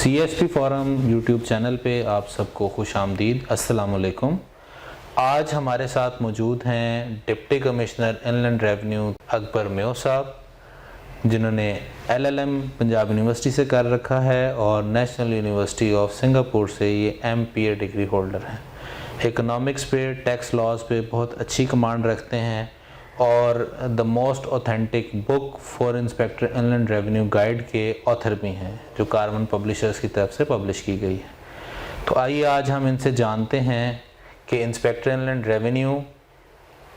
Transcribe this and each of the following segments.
سی S P forum YouTube channel پہ آپ سب کو خوش آمدید. السلام علیکم. آج ہمارے ساتھ موجود ہیں ڈپٹی کمشنر انلینڈ ریونیو اکبر میو صاحب، جنہوں نے LLM پنجاب یونیورسٹی سے کر رکھا ہے اور نیشنل یونیورسٹی آف سنگاپور سے یہ MPA ڈگری ہولڈر ہیں. اکنامکس پہ، ٹیکس لاز پہ بہت اچھی کمانڈ رکھتے ہیں اور the most authentic book for inspector inland revenue guide کے آتھر بھی ہیں، جو کارون پبلشرز کی طرف سے پبلش کی گئی ہے. تو آئیے آج ہم ان سے جانتے ہیں کہ انسپیکٹر انلینڈ ریونیو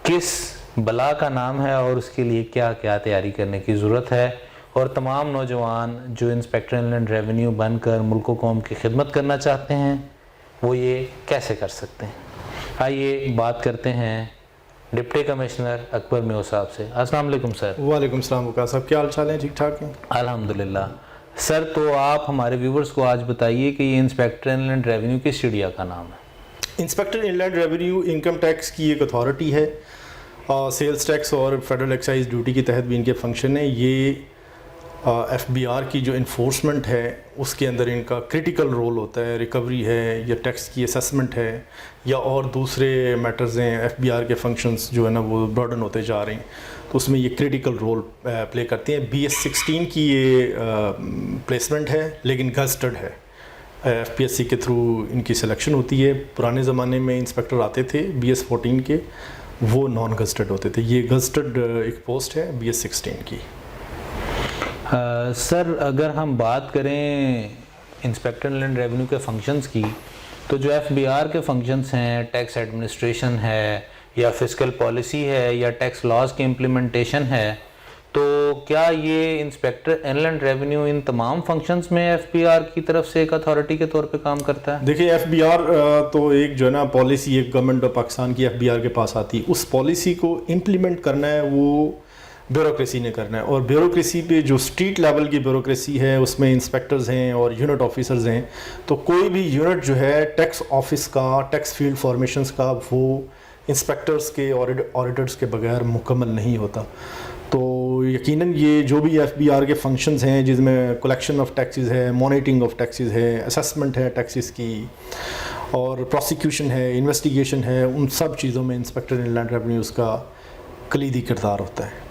کس بلا کا نام ہے اور اس کے لیے کیا کیا تیاری کرنے کی ضرورت ہے، اور تمام نوجوان جو انسپیکٹر انلینڈ ریونیو بن کر ملک و قوم کی خدمت کرنا چاہتے ہیں وہ یہ کیسے کر سکتے ہیں. آئیے بات کرتے ہیں ڈپٹی کمشنر اکبر میو صاحب سے. السلام علیکم سر. وعلیکم السلام وقاص صاحب، کیا حال چال ہیں؟ ٹھیک ٹھاک ہیں الحمدللہ. سر تو آپ ہمارے ویورز کو آج بتائیے کہ یہ انسپیکٹر انلینڈ ریونیو کس چڑیا کا نام ہے؟ Inspector inland revenue income tax کی ایک اتھارٹی ہے. سیلز ٹیکس اور فیڈرل ایکسائز ڈیوٹی کے تحت بھی ان کے فنکشن ہیں. یہ FBR کی جو انفورسمنٹ ہے اس کے اندر ان کا کرٹیکل رول ہوتا ہے. ریکوری ہے یا ٹیکس کی اسیسمنٹ ہے یا اور دوسرے میٹرز ہیں. FBR کے فنکشنز جو ہے نا وہ برڈن ہوتے جا رہے ہیں، تو اس میں یہ کرٹیکل رول پلے کرتے ہیں. BS16 کی یہ پلیسمنٹ ہے لیکن گزٹڈ ہے. FPSC کے تھرو ان کی سلیکشن ہوتی ہے. پرانے زمانے میں انسپیکٹر آتے تھے BS14 کے، وہ نان گزٹڈ ہوتے تھے. یہ گزٹڈ ایک پوسٹ ہے BS16 کی. سر اگر ہم بات کریں انسپیکٹر انلینڈ ریونیو کے فنکشنز کی، تو جو FBR کے فنکشنز ہیں، ٹیکس ایڈمنسٹریشن ہے یا فسکل پالیسی ہے یا ٹیکس لاز کی امپلیمنٹیشن ہے، تو کیا یہ انسپیکٹر انلینڈ ریونیو ان تمام فنکشنز میں FBR کی طرف سے ایک اتھارٹی کے طور پہ کام کرتا ہے؟ دیکھیں FBR تو ایک جو ہے نا پالیسی ایک گورنمنٹ آف پاکستان کی FBR کے پاس آتی ہے. اس پالیسی کو امپلیمنٹ کرنا ہے وہ بیوروکریسی نے کرنا ہے. اور بیوروکریسی پہ جو اسٹریٹ لیول کی بیوروکریسی ہے اس میں انسپیکٹرز ہیں اور یونٹ آفیسرز ہیں. تو کوئی بھی یونٹ جو ہے ٹیکس آفس کا، ٹیکس فیلڈ فارمیشنز کا، وہ انسپیکٹرز کے آڈیٹرز کے بغیر مکمل نہیں ہوتا. تو یقیناً یہ جو بھی FBR کے فنکشنز ہیں جس میں کلیکشن آف ٹیکسز ہے، مانیٹرنگ آف ٹیکسز ہے، اسیسمنٹ ہے ٹیکسز کی، اور پروسیکیوشن ہے، انویسٹیگیشن ہے، ان سب چیزوں میں انسپیکٹر انلینڈ ریونیوز کا کلیدی کردار ہوتا ہے.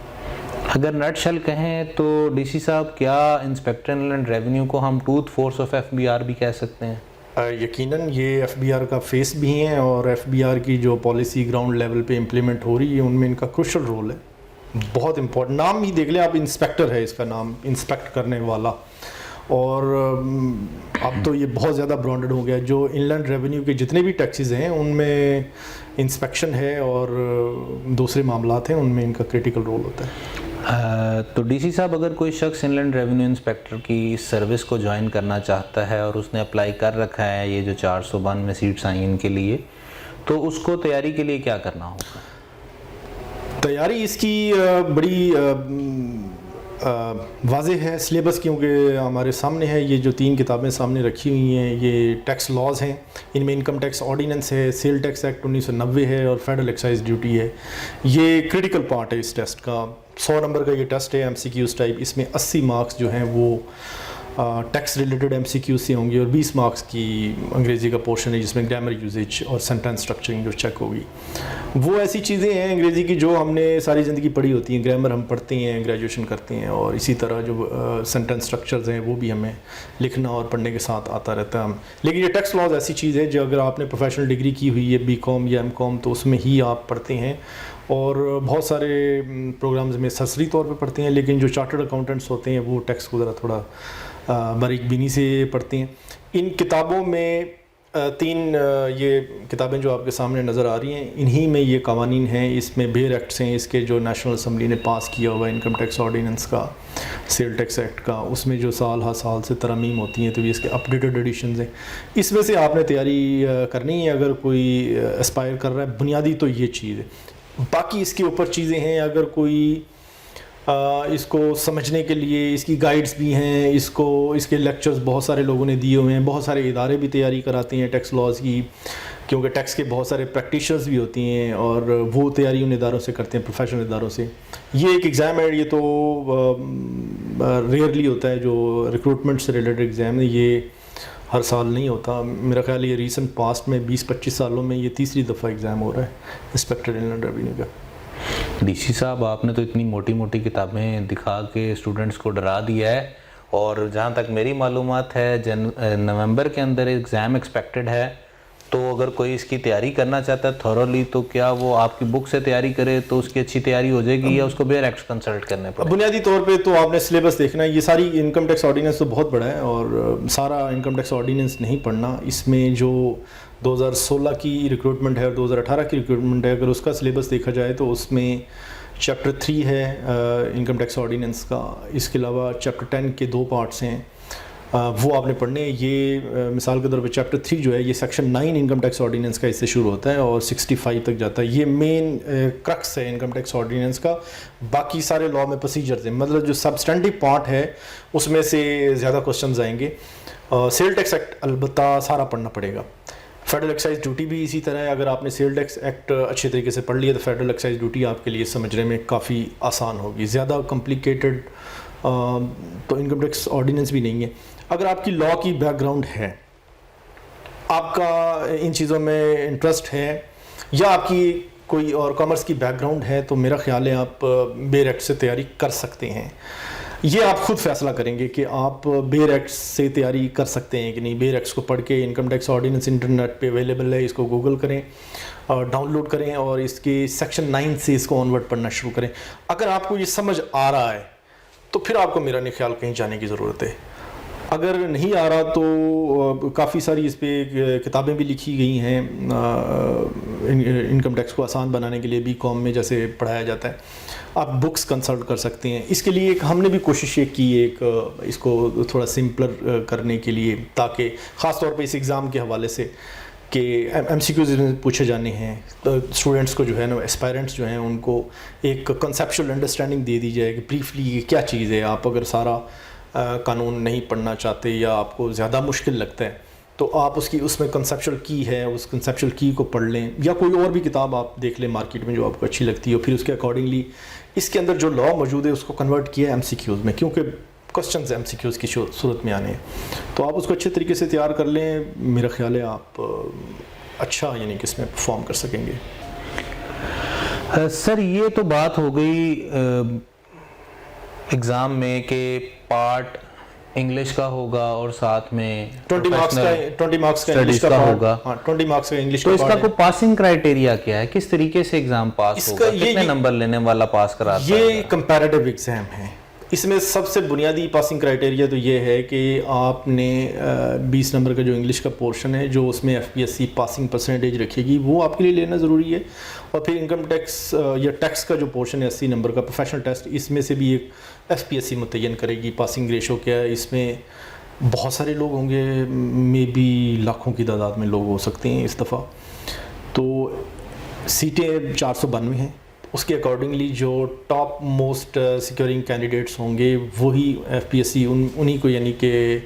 اگر نٹ شل کہیں تو DC صاحب، کیا انسپیکٹر انلینڈ ریونیو کو ہم ٹوتھ فورس آف FBR بھی کہہ سکتے ہیں؟ یقیناً یہ FBR کا فیس بھی ہیں، اور FBR کی جو پالیسی گراؤنڈ لیول پہ امپلیمنٹ ہو رہی ہے ان میں ان کا کروشل رول ہے. بہت امپورٹنٹ نام ہی دیکھ لیں آپ، انسپیکٹر ہے اس کا نام، انسپیکٹ کرنے والا. اور اب تو یہ بہت زیادہ برانڈڈ ہو گیا. جو انلینڈ ریونیو کے جتنے بھی ٹیکسز ہیں ان میں انسپیکشن ہے اور دوسرے معاملات ہیں، ان میں ان کا کرٹیکل رول ہوتا ہے. تو DC صاحب، اگر کوئی شخص انلینڈ ریونیو انسپیکٹر کی سروس کو جوائن کرنا چاہتا ہے اور اس نے اپلائی کر رکھا ہے، یہ جو 492 سیٹس آئیں ان کے لیے، تو اس کو تیاری کے لیے کیا کرنا ہوگا؟ تیاری اس کی بڑی واضح ہے. سلیبس کیونکہ ہمارے سامنے ہے، یہ جو 3 کتابیں سامنے رکھی ہوئی ہیں یہ ٹیکس لاز ہیں. ان میں انکم ٹیکس آرڈیننس ہے، سیل ٹیکس ایکٹ 1990 ہے، اور فیڈرل ایکسائز ڈیوٹی ہے. یہ کرٹیکل پارٹ ہے اس ٹیسٹ کا. 100 نمبر کا یہ ٹیسٹ ہے MCQs ٹائپ. اس میں 80 مارکس جو ہیں وہ ٹیکس ریلیٹڈ MCQs سے ہوں گے، اور 20 مارکس کی انگریزی کا پورشن ہے جس میں گرامر یوزیج اور سینٹینس اسٹرکچرنگ جو چیک ہوگی. وہ ایسی چیزیں ہیں انگریزی کی جو ہم نے ساری زندگی پڑھی ہوتی ہیں. گرامر ہم پڑھتے ہیں، گریجویشن کرتے ہیں، اور اسی طرح جو سینٹینس اسٹرکچرز ہیں وہ بھی ہمیں لکھنا اور پڑھنے کے ساتھ آتا رہتا ہے. لیکن یہ ٹیکس لاز ایسی چیز ہے جو اگر آپ نے پروفیشنل ڈگری کی ہوئی ہے BCom یا MCom تو اس میں ہی آپ پڑھتے ہیں، اور بہت سارے پروگرامز میں سرسری طور پہ پڑھتے ہیں. لیکن جو چارٹرڈ اکاؤنٹنٹس ہوتے ہیں وہ ٹیکس کو ذرا تھوڑا باریک بینی سے پڑھتے ہیں. ان کتابوں میں 3 یہ کتابیں جو آپ کے سامنے نظر آ رہی ہیں انہی میں یہ قوانین ہیں. اس میں بیر ایکٹس ہیں اس کے جو نیشنل اسمبلی نے پاس کیا ہوا انکم ٹیکس آرڈیننس کا، سیل ٹیکس ایکٹ کا، اس میں جو سال ہر سال سے ترامیم ہوتی ہیں تو یہ اس کے اپڈیٹڈ ایڈیشنز ہیں. اس میں سے آپ نے تیاری کرنی ہے اگر کوئی اسپائر کر رہا ہے. بنیادی تو یہ چیز ہے. باقی اس کے اوپر چیزیں ہیں. اگر کوئی اس کو سمجھنے کے لیے اس کی گائیڈز بھی ہیں، اس کے لیکچرز بہت سارے لوگوں نے دیے ہوئے ہیں. بہت سارے ادارے بھی تیاری کراتے ہیں ٹیکس لاز کی. کیونکہ ٹیکس کے بہت سارے پریکٹیشنرز بھی ہوتی ہیں اور وہ تیاری ان اداروں سے کرتے ہیں, پروفیشنل اداروں سے. یہ ایک ایگزام ہے, یہ تو ریئرلی ہوتا ہے جو ریکروٹمنٹ سے ریلیٹڈ ایگزام ہے, یہ ہر سال نہیں ہوتا. میرا خیال یہ ریسنٹ پاسٹ میں 20-25 سالوں میں یہ تیسری دفعہ ایگزام ہو رہا ہے انسپیکٹر انلینڈ ریونیو کا. ڈی سی صاحب, آپ نے تو اتنی موٹی موٹی کتابیں دکھا کے اسٹوڈنٹس کو ڈرا دیا ہے, اور جہاں تک میری معلومات ہے نومبر کے اندر ایگزام ایکسپیکٹڈ ہے, تو اگر کوئی اس کی تیاری کرنا چاہتا ہے تھورولی, تو کیا وہ آپ کی بک سے تیاری کرے تو اس کی اچھی تیاری ہو جائے گی, یا اس کو بیر ایکٹس کنسلٹ کرنے پڑے؟ بنیادی طور پہ تو آپ نے سلیبس دیکھنا ہے. یہ ساری انکم ٹیکس آرڈیننس تو بہت بڑا ہے, اور سارا انکم ٹیکس آرڈیننس نہیں پڑھنا. اس میں جو 2016 کی ریکروٹمنٹ ہے اور 2018 کی ریکروٹمنٹ ہے, اگر اس کا سلیبس دیکھا جائے تو اس میں چیپٹر 3 ہے انکم ٹیکس آرڈیننس کا. اس کے علاوہ چیپٹر 10 کے 2 پارٹس ہیں, وہ آپ نے پڑھنے ہیں. یہ مثال کے طور پہ چیپٹر 3 جو ہے یہ سیکشن 9 انکم ٹیکس آرڈیننس کا اس سے شروع ہوتا ہے اور 65 تک جاتا ہے. یہ مین کرکس ہے انکم ٹیکس آرڈیننس کا. باقی سارے لاء میں پروسیجرز ہیں, مطلب جو سبسٹینٹیو پارٹ ہے اس میں سے زیادہ کوسچنز آئیں گے. سیل ٹیکس ایکٹ البتہ سارا پڑھنا پڑے گا. فیڈرل ایکسائز ڈیوٹی بھی اسی طرح ہے. اگر آپ نے سیل ٹیکس ایکٹ اچھے طریقے سے پڑھ لیا تو فیڈرل ایکسائز ڈیوٹی آپ کے لیے سمجھنے میں کافی آسان ہوگی. زیادہ کمپلیکیٹڈ تو انکم ٹیکس آرڈیننس بھی نہیں ہے. اگر آپ کی لاء کی بیک گراؤنڈ ہے, آپ کا ان چیزوں میں انٹرسٹ ہے, یا آپ کی کوئی اور کامرس کی بیک گراؤنڈ ہے, تو میرا خیال ہے آپ بیر ایکٹ سے تیاری کر سکتے ہیں. یہ آپ خود فیصلہ کریں گے کہ آپ بیر ایکٹ سے تیاری کر سکتے ہیں کہ نہیں. بیر ایکٹس کو پڑھ کے, انکم ٹیکس آرڈیننس انٹرنیٹ پہ اویلیبل ہے, اس کو گوگل کریں, ڈاؤن لوڈ کریں اور اس کے سیکشن 9 سے اس کو آنورڈ پڑھنا شروع کریں. اگر آپ کو یہ سمجھ آ رہا ہے تو پھر آپ کو میرا نہیں خیال کہیں جانے کی ضرورت ہے. اگر نہیں آ رہا تو کافی ساری اس پہ کتابیں بھی لکھی گئی ہیں انکم ٹیکس کو آسان بنانے کے لیے. بی کام میں جیسے پڑھایا جاتا ہے, آپ بکس کنسلٹ کر سکتے ہیں. اس کے لیے ایک ہم نے بھی کوشش کی ایک اس کو تھوڑا سمپلر کرنے کے لیے, تاکہ خاص طور پہ اس ایگزام کے حوالے سے کہ ایم سی کیوز پوچھے جانے ہیں, اسٹوڈنٹس کو جو ہے نا, اسپائرنٹس جو ہیں, ان کو ایک کنسیپچل انڈرسٹینڈنگ دے دی جائے کہ بریفلی یہ کیا چیز ہے. آپ اگر سارا قانون نہیں پڑھنا چاہتے یا آپ کو زیادہ مشکل لگتا ہے تو آپ اس میں کنسیپچل کی ہے, اس کنسیپچل کی کو پڑھ لیں, یا کوئی اور بھی کتاب آپ دیکھ لیں مارکیٹ میں جو آپ کو اچھی لگتی ہے, اور پھر اس کے اکارڈنگلی اس کے اندر جو لاء موجود ہے اس کو کنورٹ کیا ہے ایم سی کیوز میں, کیونکہ کوسچنز ایم سی کیوز کی صورت میں آنے ہیں. تو آپ اس کو اچھے طریقے سے تیار کر لیں. میرا خیال ہے آپ اچھا یعنی کہ اس میں پرفارم کر سکیں گے. سر, یہ تو بات ہو گئی ایگزام میں کہ پارٹ انگلش کا ہوگا اور ساتھ میں 20 مارکس کا انگلش کا ہوگا. 20 مارکس کا انگلش کا. تو اس کا کوئی پاسنگ کرائیٹیریا کیا ہے, کس طریقے سے ایگزام پاس ہوگا, کتنے نمبر لینے والا پاس کراتا ہے؟ یہ کمپیریٹیو ایگزام ہے. اس میں سب سے بنیادی پاسنگ کرائیٹیریا تو یہ ہے کہ آپ نے 20 نمبر کا جو انگلش کا پورشن ہے, جو اس میں F P S C passing percentage رکھے گی, وہ آپ کے لیے لینا ضروری ہے. اور پھر انکم ٹیکس یا ٹیکس کا جو پورشن ہے 80 نمبر کا پروفیشنل ٹیسٹ, اس میں سے بھی ایک ایف پی ایس سی متعین کرے گی پاسنگ ریشو کیا ہے. اس میں بہت سارے لوگ ہوں گے, میں بھی لاکھوں کی تعداد میں لوگ ہو سکتے ہیں اس دفعہ. تو سیٹیں 492 ہیں. اس کے اکارڈنگلی جو ٹاپ موسٹ سیکیورنگ کینڈیڈیٹس ہوں گے وہی ایف پی ایس سی انہی کو یعنی کہ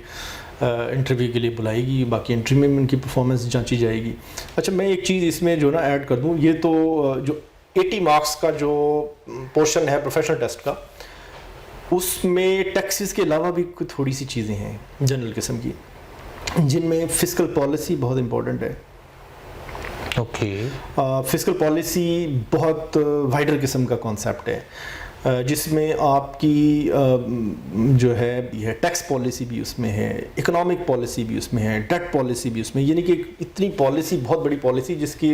انٹرویو کے لیے بلائے گی. باقی انٹرویو میں ان کی پرفارمنس جانچی جائے گی. اچھا, میں ایک چیز اس میں جو نا ایڈ کر دوں, یہ تو جو 80 مارکس کا جو پورشن ہے پروفیشنل ٹیسٹ کا, اس میں ٹیکسز کے علاوہ بھی کوئی تھوڑی سی چیزیں ہیں جنرل قسم کی, جن میں فسکل پالیسی بہت امپورٹنٹ ہے. فسکل پالیسی بہت وائڈر قسم کا کانسیپٹ ہے, جس میں آپ کی جو ہے ٹیکس پالیسی بھی اس میں ہے, اکنامک پالیسی بھی اس میں ہے, ڈیٹ پالیسی بھی اس میں, یعنی کہ اتنی پالیسی, بہت بڑی پالیسی جس کی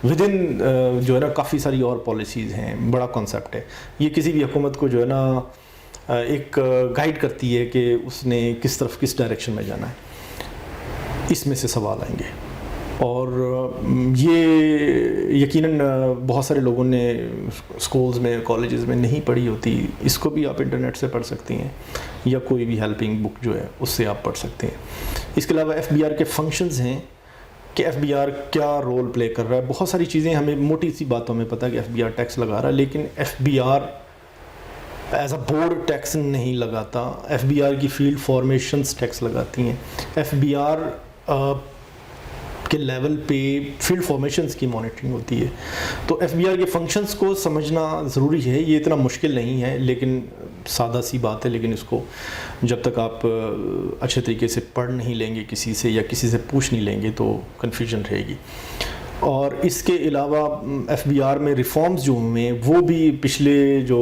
ود ان جو ہے نا کافی ساری اور پالیسیز ہیں. بڑا کانسیپٹ ہے یہ. کسی بھی حکومت کو جو ہے نا ایک گائیڈ کرتی ہے کہ اس نے کس طرف کس ڈائریکشن میں جانا ہے. اس میں سے سوال آئیں گے, اور یہ یقیناً بہت سارے لوگوں نے اسکولز میں کالجز میں نہیں پڑھی ہوتی. اس کو بھی آپ انٹرنیٹ سے پڑھ سکتی ہیں, یا کوئی بھی ہیلپنگ بک جو ہے اس سے آپ پڑھ سکتے ہیں. اس کے علاوہ ایف بی آر کے فنکشنز ہیں کہ ایف بی آر کیا رول پلے کر رہا ہے. بہت ساری چیزیں ہمیں موٹی سی باتوں میں پتہ کہ ایف بی آر ٹیکس لگا رہا ہے, لیکن F B R is a board tax نہیں لگاتا. ایف بی آر کی فیلڈ فارمیشنز ٹیکس لگاتی ہیں. ایف بی آر کے لیول پہ فیلڈ فارمیشنز کی مانیٹرنگ ہوتی ہے. تو ایف بی آر کے فنکشنز کو سمجھنا ضروری ہے. یہ اتنا مشکل نہیں ہے لیکن سادہ سی بات ہے, لیکن اس کو جب تک آپ اچھے طریقے سے پڑھ نہیں لیں گے کسی سے یا کسی سے پوچھ نہیں لیں گے تو کنفیوژن رہے گی. اور اس کے علاوہ ایف بی آر میں ریفارمز جو ہوئے ہیں وہ بھی پچھلے جو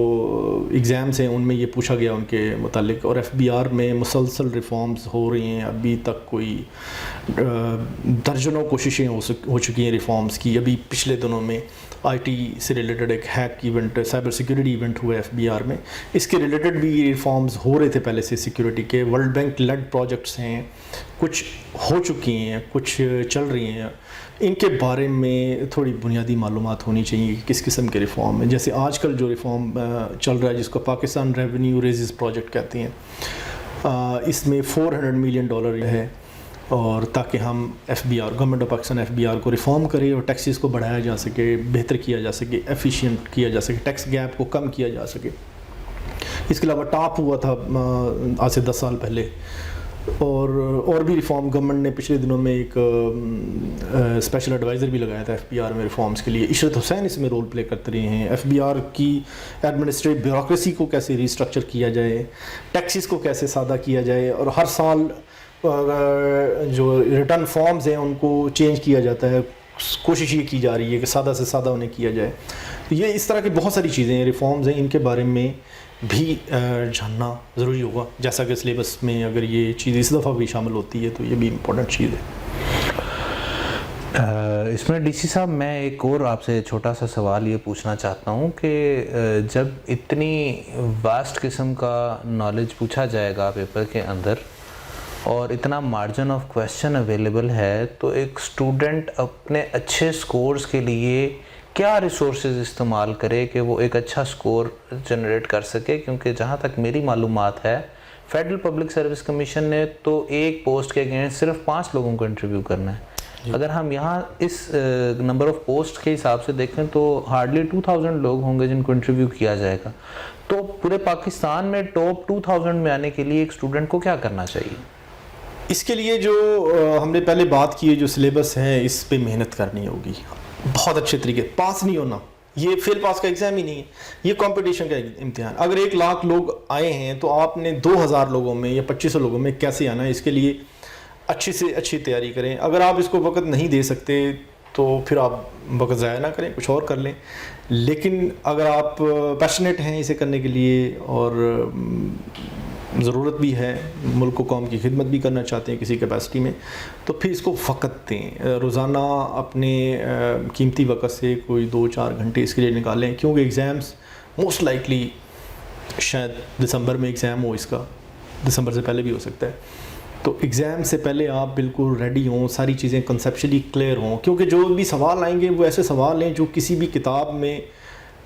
ایگزامز ہیں ان میں یہ پوچھا گیا ان کے متعلق, اور ایف بی آر میں مسلسل ریفارمز ہو رہی ہیں. ابھی تک کوئی درجنوں کوششیں ہو چکی ہیں ریفارمز کی. ابھی پچھلے دنوں میں آئی ٹی سے ریلیٹڈ ایک hack event, cyber security event ہوا ہے ایف بی آر میں. اس کے ریلیٹڈ بھی ریفارمز ہو رہے تھے پہلے سے سیکیورٹی کے. ورلڈ بینک لیڈ پروجیکٹس ہیں, کچھ ہو چکی ہیں, کچھ چل رہی ہیں. ان کے بارے میں تھوڑی بنیادی معلومات ہونی چاہیے کہ کس قسم کے ریفارم ہیں. جیسے آج کل جو ریفارم چل رہا ہے جس کو پاکستان ریونیو ریزز پروجیکٹ کہتے ہیں, اس میں $400 ملین ہے, اور تاکہ ہم F B R, government of Pakistan F B R کو ریفارم کرے اور ٹیکسز کو بڑھایا جا سکے, بہتر کیا جا سکے, ایفیشینٹ کیا جا سکے, ٹیکس گیپ کو کم کیا جا سکے. اس کے علاوہ ٹاپ ہوا تھا آج سے 10 سال پہلے, اور بھی ریفارم گورنمنٹ نے پچھلے دنوں میں ایک اسپیشل ایڈوائزر بھی لگایا تھا ایف بی آر میں ریفارمز کے لیے. عشرت حسین اس میں رول پلے کرتے رہے ہیں. ایف بی آر کی ایڈمنسٹریٹو بیوروکریسی کو کیسے ریسٹرکچر کیا جائے, ٹیکسز کو کیسے سادہ کیا جائے, اور ہر سال جو ریٹرن فارمز ہیں ان کو چینج کیا جاتا ہے. کوشش یہ کی جا رہی ہے کہ سادہ سے سادہ انہیں کیا جائے. تو یہ اس طرح کی بہت ساری چیزیں ہیں, ریفارمز ہیں, ان کے بارے میں بھی جاننا ضروری ہوگا. جیسا کہ سلیبس میں اگر یہ چیز اس دفعہ بھی شامل ہوتی ہے تو یہ بھی امپورٹنٹ چیز ہے. اس میں ڈی سی صاحب میں ایک اور آپ سے چھوٹا سا سوال یہ پوچھنا چاہتا ہوں کہ جب اتنی واسٹ قسم کا نالج پوچھا جائے گا پیپر کے اندر اور اتنا مارجن آف کویسچن اویلیبل ہے, تو ایک اسٹوڈنٹ اپنے اچھے سکورز کے لیے کیا ریسورسز استعمال کرے کہ وہ ایک اچھا سکور جنریٹ کر سکے؟ کیونکہ جہاں تک میری معلومات ہے فیڈرل پبلک سروس کمیشن نے تو ایک پوسٹ کے اگینسٹ صرف 5 لوگوں کو انٹرویو کرنا ہے. اگر ہم یہاں اس نمبر آف پوسٹ کے حساب سے دیکھیں تو ہارڈلی 2000 لوگ ہوں گے جن کو انٹرویو کیا جائے گا. تو پورے پاکستان میں ٹاپ 2000 میں آنے کے لیے ایک اسٹوڈنٹ کو کیا کرنا چاہیے؟ اس کے لیے جو ہم نے پہلے بات کی ہے, جو سلیبس ہے اس پہ محنت کرنی ہوگی بہت اچھے طریقے. پاس نہیں ہونا, یہ فیل پاس کا ایگزام ہی نہیں ہے, یہ کمپٹیشن کا امتحان. اگر 1 لاکھ لوگ آئے ہیں تو آپ نے 2000 لوگوں میں یا 2500 لوگوں میں کیسے آنا ہے, اس کے لیے اچھی سے اچھی تیاری کریں. اگر آپ اس کو وقت نہیں دے سکتے تو پھر آپ وقت ضائع نہ کریں, کچھ اور کر لیں. لیکن اگر آپ پیشنیٹ ہیں اسے کرنے کے لیے اور ضرورت بھی ہے, ملک و قوم کی خدمت بھی کرنا چاہتے ہیں کسی کیپیسٹی میں, تو پھر اس کو وقت دیں. روزانہ اپنے قیمتی وقت سے کوئی 2-4 گھنٹے اس کے لیے نکالیں, کیونکہ ایگزامس موسٹ لائکلی شاید دسمبر میں ایگزام ہو, اس کا دسمبر سے پہلے بھی ہو سکتا ہے. تو ایگزام سے پہلے آپ بالکل ریڈی ہوں, ساری چیزیں کنسیپشلی کلیئر ہوں, کیونکہ جو بھی سوال آئیں گے وہ ایسے سوال ہیں جو کسی بھی کتاب میں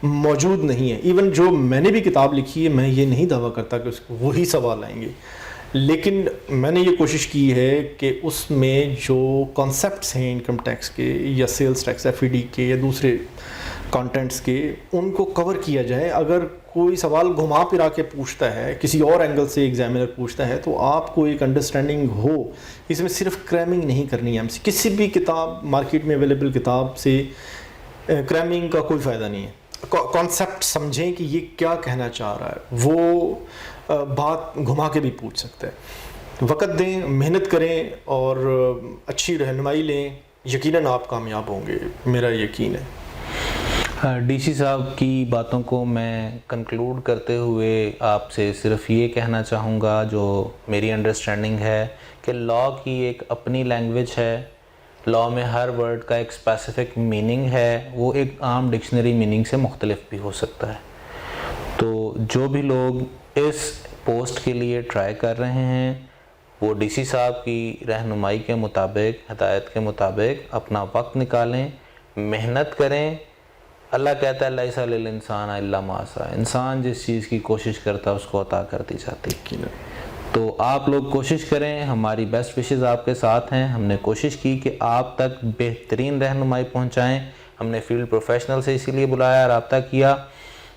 موجود نہیں ہے. ایون جو میں نے بھی کتاب لکھی ہے میں یہ نہیں دعویٰ کرتا کہ اس کو وہی سوال آئیں گے, لیکن میں نے یہ کوشش کی ہے کہ اس میں جو کانسیپٹس ہیں انکم ٹیکس کے یا sales tax F E D کے یا دوسرے کانٹینٹس کے, ان کو کور کیا جائے. اگر کوئی سوال گھما پھرا کے پوچھتا ہے, کسی اور اینگل سے ایگزامینر پوچھتا ہے, تو آپ کو ایک انڈرسٹینڈنگ ہو. اس میں صرف کریمنگ نہیں کرنی ہے. کسی بھی کتاب مارکیٹ میں اویلیبل کتاب سے کریمنگ کا کوئی فائدہ نہیں ہے. کانسیپٹ سمجھیں کہ یہ کیا کہنا چاہ رہا ہے, وہ بات گھما کے بھی پوچھ سکتا ہے. وقت دیں, محنت کریں اور اچھی رہنمائی لیں, یقیناً آپ کامیاب ہوں گے, میرا یقین ہے. ڈی سی صاحب کی باتوں کو میں کنکلوڈ کرتے ہوئے آپ سے صرف یہ کہنا چاہوں گا, جو میری انڈرسٹینڈنگ ہے کہ لاء کی ایک اپنی لینگویج ہے, لاء میں ہر ورڈ کا ایک اسپیسیفک میننگ ہے, وہ ایک عام ڈکشنری میننگ سے مختلف بھی ہو سکتا ہے. تو جو بھی لوگ اس پوسٹ کے لیے ٹرائی کر رہے ہیں وہ ڈی سی صاحب کی رہنمائی کے مطابق, ہدایت کے مطابق اپنا وقت نکالیں, محنت کریں. اللہ کہتا ہے لیس علی الانسان الا ما سعی, انسان جس چیز کی کوشش کرتا ہے اس کو عطا کر دی جاتی ہے. تو آپ لوگ کوشش کریں, ہماری بیسٹ وشز آپ کے ساتھ ہیں. ہم نے کوشش کی کہ آپ تک بہترین رہنمائی پہنچائیں. ہم نے فیلڈ پروفیشنل سے اسی لیے بلایا, رابطہ کیا,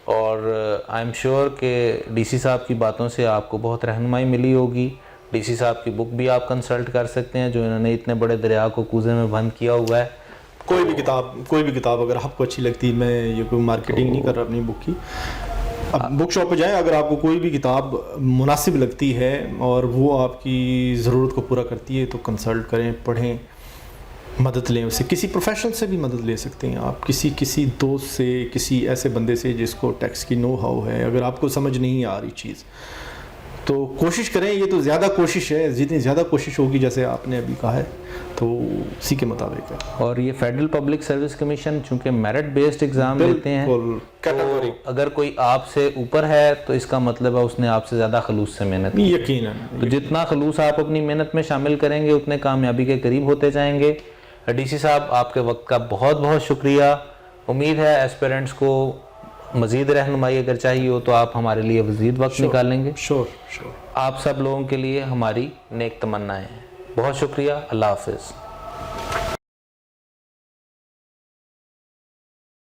اور آئی ایم شیور کہ ڈی سی صاحب کی باتوں سے آپ کو بہت رہنمائی ملی ہوگی. DC صاحب کی بک بھی آپ کنسلٹ کر سکتے ہیں جو انہوں نے اتنے بڑے دریا کو کوزے میں بند کیا ہوا ہے. کوئی بھی کتاب اگر آپ کو اچھی لگتی ہے, میں یہ کوئی مارکیٹنگ نہیں کر رہا اپنی بک کی, اب بک شاپ پہ جائیں, اگر آپ کو کوئی بھی کتاب مناسب لگتی ہے اور وہ آپ کی ضرورت کو پورا کرتی ہے تو کنسلٹ کریں, پڑھیں, مدد لیں اس سے. کسی پروفیشنل سے بھی مدد لے سکتے ہیں آپ, کسی دوست سے, کسی ایسے بندے سے جس کو ٹیکس کی نو ہاؤ ہے. اگر آپ کو سمجھ نہیں آ رہی چیز تو کوشش کریں, یہ تو زیادہ کوشش ہے, جتنی زیادہ کوشش ہوگی جیسے آپ نے ابھی کہا ہے تو اسی کے مطابق ہے. اور یہ فیڈرل پبلک سروس کمیشن چونکہ میرٹ بیسڈ ایگزام لیتے ہیں, تو اگر کوئی آپ سے اوپر ہے تو اس کا مطلب ہے اس نے آپ سے زیادہ خلوص سے محنت کی. یقیناً, تو جتنا خلوص آپ اپنی محنت میں شامل کریں گے اتنے کامیابی کے قریب ہوتے جائیں گے. DC صاحب آپ کے وقت کا بہت بہت شکریہ. امید ہے ایسپیرنٹس کو مزید رہنمائی اگر چاہیے ہو تو آپ ہمارے لیے مزید وقت نکالیں گے. شور آپ سب لوگوں کے لیے ہماری نیک تمنائیں ہیں. بہت شکریہ. اللہ حافظ.